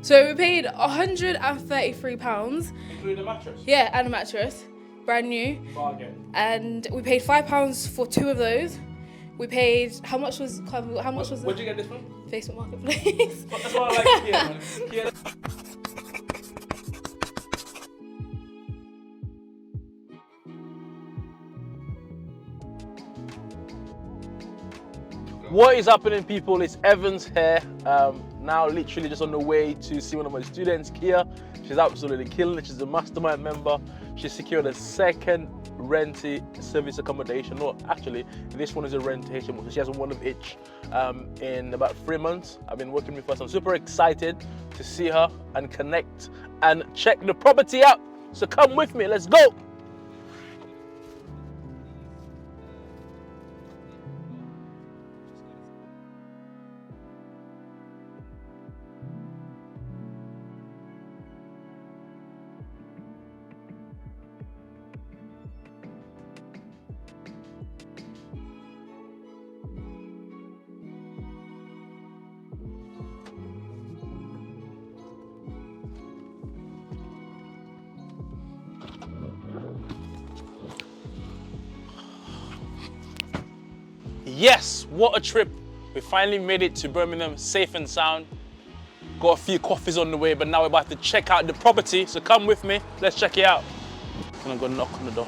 So we paid £133. Including the mattress? Yeah, and a mattress. Brand new. Bargain. And we paid £5 for 2 of those. We paid, how much was Where'd you get this from? Facebook Marketplace. That's what I like to hear, man. Kia. What is happening, people? It's Evans here. Now literally just on the way to see one of my students, Kia. She's absolutely killing it. She's a mastermind member. She secured a second rented service accommodation. No, actually, this one is a rentation. So she has one of each in about 3 months. I've been working with her, so I'm super excited to see her and connect and check the property out. So come with me, let's go. Yes, what a trip. We finally made it to Birmingham safe and sound. Got a few coffees on the way, but now we're about to check out the property. So come with me, let's check it out. And I'm gonna knock on the door.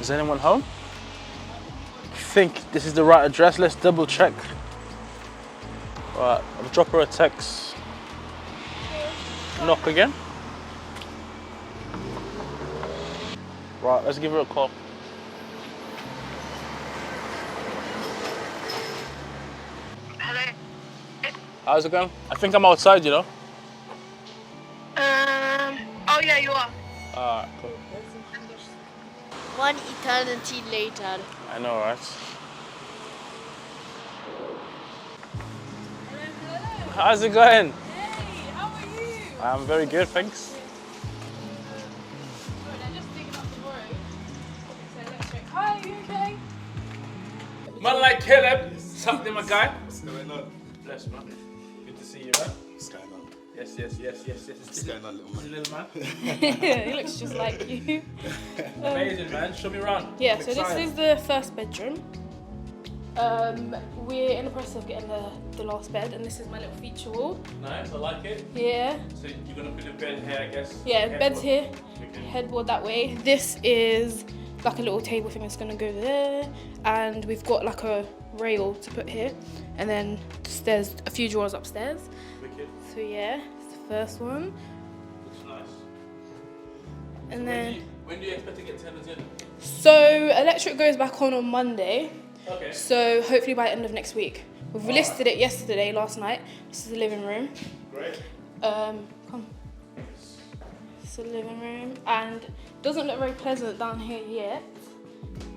Is anyone home? I think this is the right address. Let's double check. All right, I'll drop her a text. Knock again. Right, let's give her a call. Hello. How's it going? I think I'm outside, you know. Oh yeah, you are. Alright, cool. One eternity later. I know, right? How's it going? Hey, how are you? I'm very good, thanks. Sorry, they're just digging up the road. So let's check. Hi, are you okay? Man like Caleb, what's happening, my guy? What's going on? Bless, man. Good to see you, man. What's going on? Yes. What's going on, little man? Little man. He looks just like you. Amazing, man. Show me around. Yeah, I'm so excited. this is the first bedroom. We're in the process of getting the last bed, and this is my little feature wall. Nice, I like it. Yeah. So you're gonna put the bed here, I guess? Yeah, bed's here, Okay. headboard that way. This is like a little table thing that's gonna go there, and we've got like a rail to put here, and then there's a few drawers upstairs. Wicked. So yeah, it's the first one, Looks nice. and then When do you expect to get tenants in? so electric goes back on Monday. Okay. So hopefully by the end of next week. We've listed it last night. This is the living room. Great. Come. It's the living room, and it doesn't look very pleasant down here yet.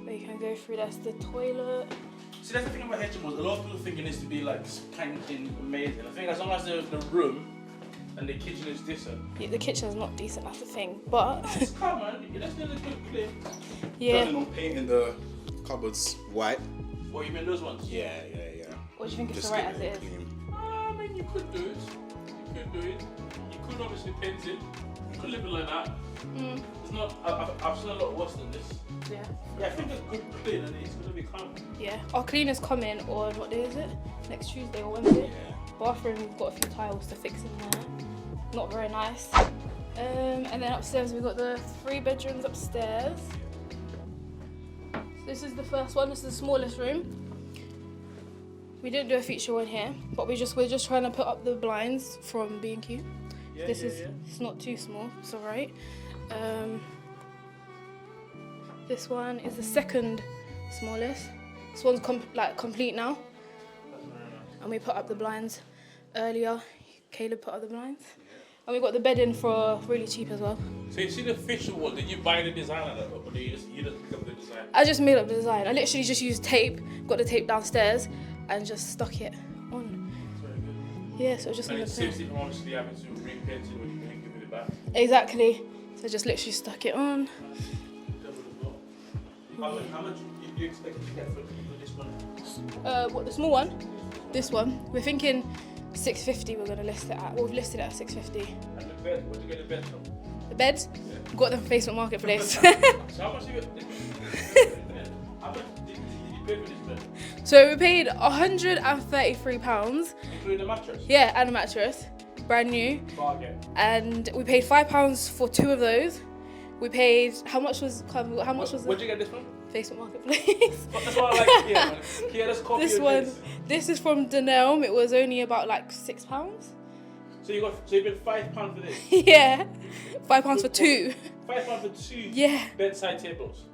But you can go through. That's the toilet. See, that's the thing about HMOs. A lot of people think it needs to be like spanking amazing. I think as long as the room and the kitchen is decent. Yeah, the kitchen's not decent. That's the thing. But It's calm, man. You just need a good clean. yeah. Planning on painting the cupboards white. What, you mean those ones? Yeah. What do you think? It's Just alright get as it it is? clean. I mean, you could do it. You could obviously paint it. You could leave it like that. It's not. I've seen a lot worse than this. Yeah. Yeah, I think a good clean and it's gonna be calm. Yeah. Our cleaner's coming on what day is it? Next Tuesday or Wednesday. Yeah. Bathroom, we've got a few tiles to fix in there. Not very nice. And then upstairs we've got the 3 bedrooms upstairs. So this is the first one. This is the smallest room. We didn't do a feature one here, but we're just trying to put up the blinds from B&Q. Yeah, This is it's not too small. It's alright. This one is the second smallest. This one's complete now. And we put up the blinds earlier. Caleb put up the blinds. And we got the bed in for really cheap as well. So you see the official one, did you buy the design of that, or did you just pick up the design? I just made up the design. I literally just used tape, got the tape downstairs, and just stuck it on. It's very good. Yeah, so just And on it the saves print. you from obviously having to repaint it when you can give it back. Exactly. So just literally stuck it on. Double the block. How much you expecting to get for this one? What, the small one? This one. We're thinking 650 we're going to list it at. Well, we've listed it at 650. And the bed, where'd you get the bed from? The beds? Yeah. Got them from Facebook Marketplace. So how much how much did you pay for this bed? So we paid £133. Including the mattress? Yeah, and a mattress. Brand new. Bargain. And we paid £5 for 2 of those. We paid, how much was Where'd you get this from? Facebook Marketplace? That's what I like Kia, man. Kia, let's copy This your one, bits. this is from Denelm. It was only about like £6. So you paid £5 for this? Yeah, £5 for 2. £5 for 2 Yeah. bedside tables.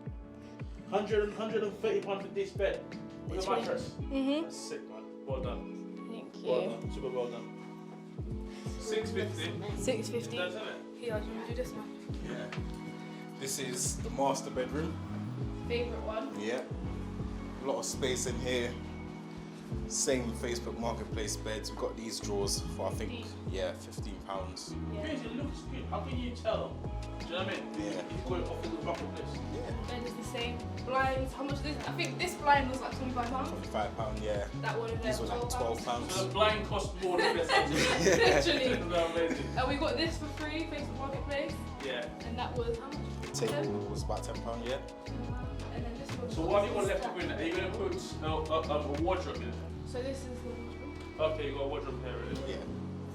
£130 for this bed with It's a mattress. Mhm. That's sick, man. Well done. Thank Well you. done. Super well done. 650. 650. That's it. Here, do you want to do this one? Yeah. This is the master bedroom. Favorite one. Yeah. A lot of space in here. Same Facebook Marketplace beds. We've got these drawers for I think £15. Yeah. Crazy, it looks good. How can you tell? Do you know what I mean? Yeah. If you go off the marketplace. Bed is the same. Blinds. How much is this? I think this blind was like £25. £25, yeah. That one over there. These were like So £12. the blind cost more than this. Literally. Amazing. And we got this for free, Facebook Marketplace. Yeah. And that was how much? The table was about £10, yeah. And then this one. So what have you got left to bring? Are you going to put a wardrobe in? So this is the wardrobe. Okay, you got a wardrobe here, really? Yeah.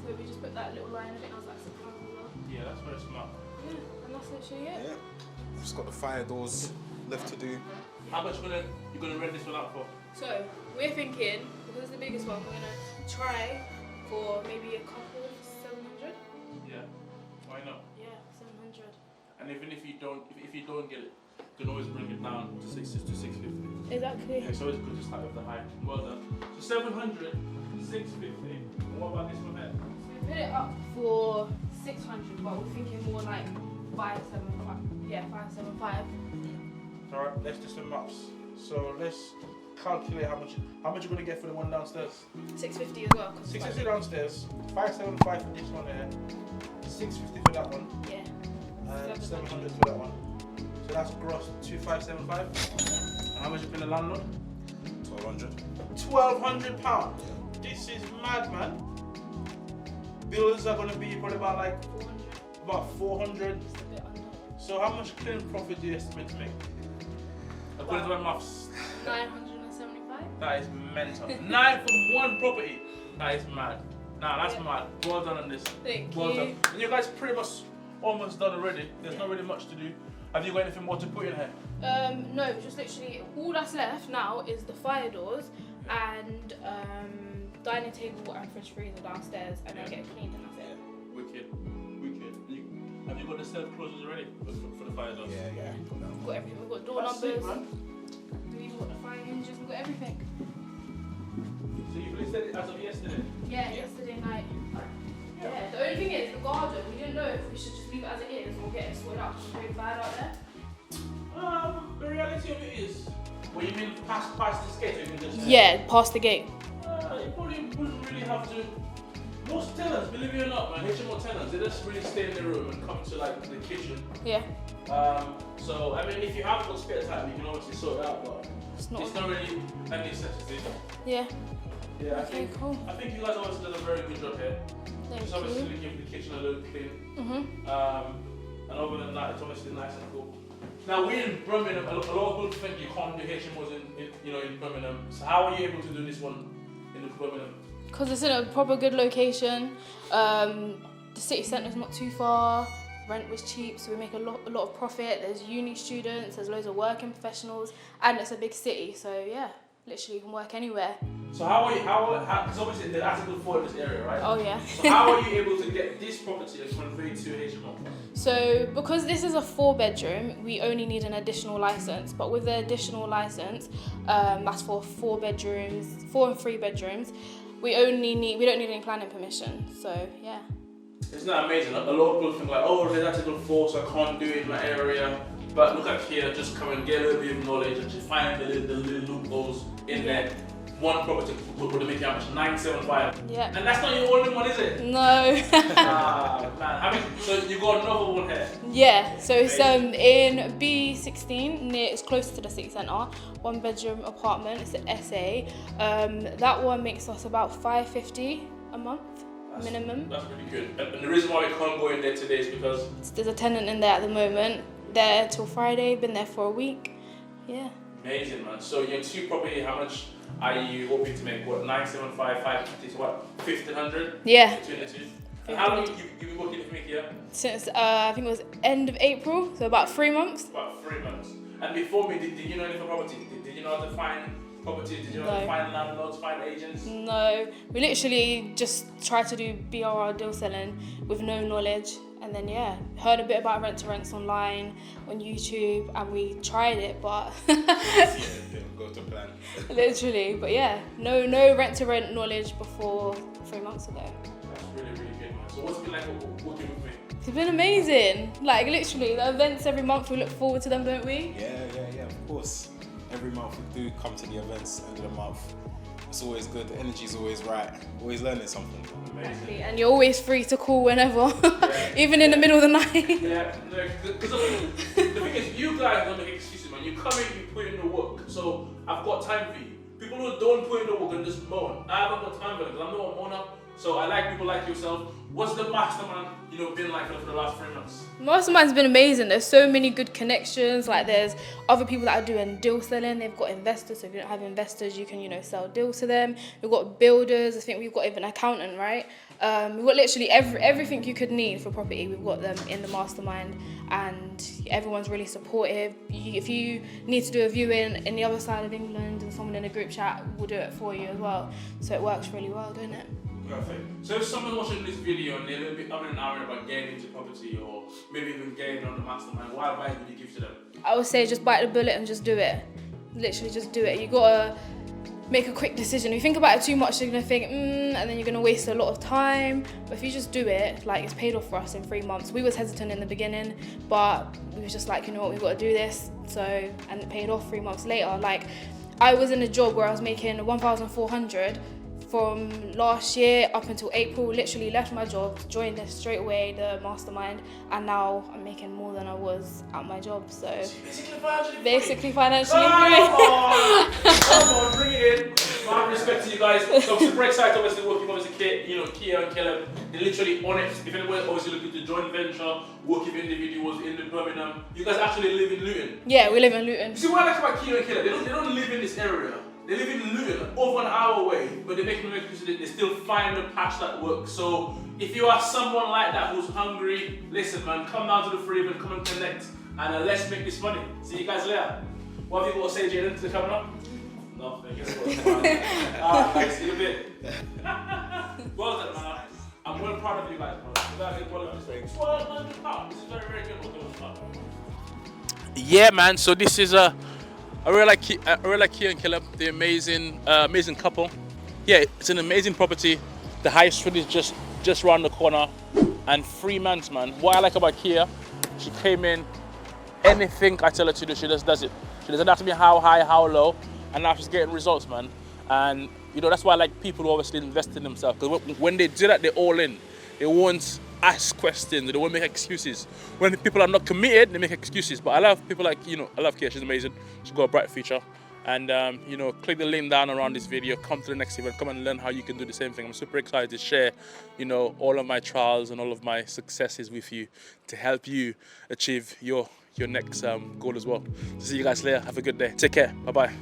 So we just put that little line in it. I was like £6 as well. Yeah, that's very smart. Yeah, and that's literally it. Yeah. Just got the fire doors left to do. How much you gonna rent this one out for? So we're thinking, because it's the biggest one, we're gonna try for maybe a couple of 700. Yeah. Why not? Yeah, 700. And even if you don't get it, you can always bring it down to 650. Exactly. Yeah, so it's good to start with the high. Well done. So 700, 650. And what about this one here? So we put it up for 600, but we're thinking more like 575. Yeah, 575. Alright, let's do some maths. So let's calculate how much you're gonna get for the one downstairs. 650 as well. 650 downstairs, 575 for this one here, 650 for that one, Yeah. and 700 for that one. So that's gross 2575. And how much you pay the landlord? £1,200. £1,200. This is mad, man. Bills are gonna be probably about like 400. about 400. Just a bit under. So how much clean profit do you estimate to make? According to my maths, 975. that is mental. 9 from one property. That is mad. Nah, that's Yeah. mad. Well done on this. Thank Well you. done. And you guys pretty much almost done already. There's not really much to do. Have you got anything more to put in here? No, just literally all that's left now is the fire doors and dining table and fridge freezer downstairs, and then get it cleaned and that's it. Wicked. Wicked. Have you got the self closers already for the fire doors? Yeah. We've got everything. We've got door That's numbers. it, man. We've got the fire hinges. We've got everything. So you've listed it as of yesterday? Yeah, yesterday night. Yeah. The only thing is the garden. We didn't know if we should just leave it as it is or get it sorted out. It's very bad out there. The reality of it is, what you mean past the skate, you can just Yeah, past the gate. you probably wouldn't really have to. Most tenants, believe it or not, man, HMO tenants, they just really stay in their room and come to like the kitchen. Yeah. So I mean, if you have got spare time, you can obviously sort it out, but It's it's not really a necessity. Yeah. Yeah, Okay, cool. I think you guys obviously done a very good job here. Thank Just obviously you. give the kitchen a little clean. Mhm. And other than that, it's obviously nice and cool. Now we're in Birmingham. A lot of people think you can't do HMOs in Birmingham. So how are you able to do this one in Birmingham? Because it's in a proper good location. The city centre is not too far. Rent was cheap, so we make a lot of profit. There's uni students, there's loads of working professionals, and it's a big city. So yeah, literally you can work anywhere. So how are you? Because obviously the article 4 in this area, right? Oh yeah. So how are you able to get this property and convey to HMO? So because this is a 4-bedroom, we only need an additional license. But with the additional license, that's for 4 bedrooms, 4 and 3 bedrooms. We don't need any planning permission. So yeah. Isn't that amazing? A lot of people think like, oh, there's article 4, so I can't do it in my area. But look at here, just come and get a little bit of knowledge and just find the little loopholes in there. one property would make you how much? 975. Yeah. And that's not your only one, is it? No. Ah, man. I mean, so you got another one here. Yeah, so it's in B16, it's close to the city centre, 1 bedroom apartment, it's an SA. That one makes us about $550 a month minimum. That's pretty good. And the reason why we can't go in there today is because There's a tenant in there at the moment, there till Friday, been there for a week. Yeah. amazing, man. So your two property, how much are you hoping to make? What, 975, 550, so what, 1500? Yeah. Between the two. And how long you been working for me here? Since I think it was end of April, so about 3 months. About 3 months. And before me, did you know anything about property? Did you know how to find property? Did you know how to find landlords, find agents? No, we literally just tried to do BRR deal selling with no knowledge, and then yeah, heard a bit about rent to rents online on YouTube, and we tried it, but Didn't go to plan. literally, but yeah, no rent to rent knowledge before 3 months ago. That's really, really good, man. So what's it been like working with me? It's been amazing. Like literally, the events every month we look forward to them, don't we? Yeah, of course. Every month we do come to the events, end of the month. It's always good, the energy's always right. Always learning something. Amazing. And you're always free to call whenever, even in the middle of the night. Yeah, no, because the thing is, you guys don't make excuses, man. You come in, you put in the work. So I've got time for you. People who don't put in the work and just moan, I haven't got time for them because I'm not a moaner. So I like people like yourself. What's the mastermind, been like for the last 3 months? Mastermind's been amazing. There's so many good connections. Like there's other people that are doing deal selling. They've got investors. So if you don't have investors, you can, sell deals to them. We've got builders. I think we've got even an accountant, right? We've got literally everything you could need for property. We've got them in the mastermind, and everyone's really supportive. If you need to do a viewing in the other side of England and someone in a group chat, we'll do it for you as well. So it works really well, doesn't it? Perfect. So if someone's watching this video and they're a little bit umming and ahhing about getting into property or maybe even getting on the mastermind, what advice would you give to them? I would say just bite the bullet and just do it. Literally just do it. You gotta make a quick decision. If you think about it too much, you're gonna think, and then you're gonna waste a lot of time. But if you just do it, like it's paid off for us in 3 months. We was hesitant in the beginning, but we was just like, you know what, we've got to do this. So, and it paid off 3 months later. Like I was in a job where I was making 1,400 from last year up until April. Literally left my job, joined this straight away, the mastermind, and now I'm making more than I was at my job. So basically financially free. Come on, bring it in. My respect to you guys. So I'm super excited, obviously working with Kia and Caleb. They're literally on it. If anyone obviously looking to join the venture, work with individuals in the Birmingham, you guys actually live in Luton. Yeah, we live in Luton. You see what I like about Kia and Caleb? They don't live in this area. They live in Luton, over an hour away, but they make no excuse. They still find a patch that works. So if you are someone like that who's hungry, listen, man, come down to the Freeman, come and connect, and let's make this money. See you guys later. What have you got to say, Jaden, to the camera? Nothing. Guess what? Guys, see you in a bit. Well done, man. I'm well proud of you guys, bro. You guys did well of this. £1,200. This is very, very good. Yeah, man. So this is I really like Kia and Caleb, the amazing couple. Yeah, it's an amazing property. The high street is just around the corner, and 3 months, man. What I like about Kia, she came in, anything I tell her to do, she just does it. She doesn't have to be how high, how low, and now she's getting results, man. And that's why I like people who obviously invest in themselves, because when they do that, they're all in. They won't ask questions, they won't make excuses. When people are not committed, they make excuses. But I love people like, I love Kia, she's amazing. She's got a bright future. And, click the link down around this video, come to the next event, come and learn how you can do the same thing. I'm super excited to share, all of my trials and all of my successes with you to help you achieve your next goal as well. See you guys later. Have a good day. Take care. Bye-bye.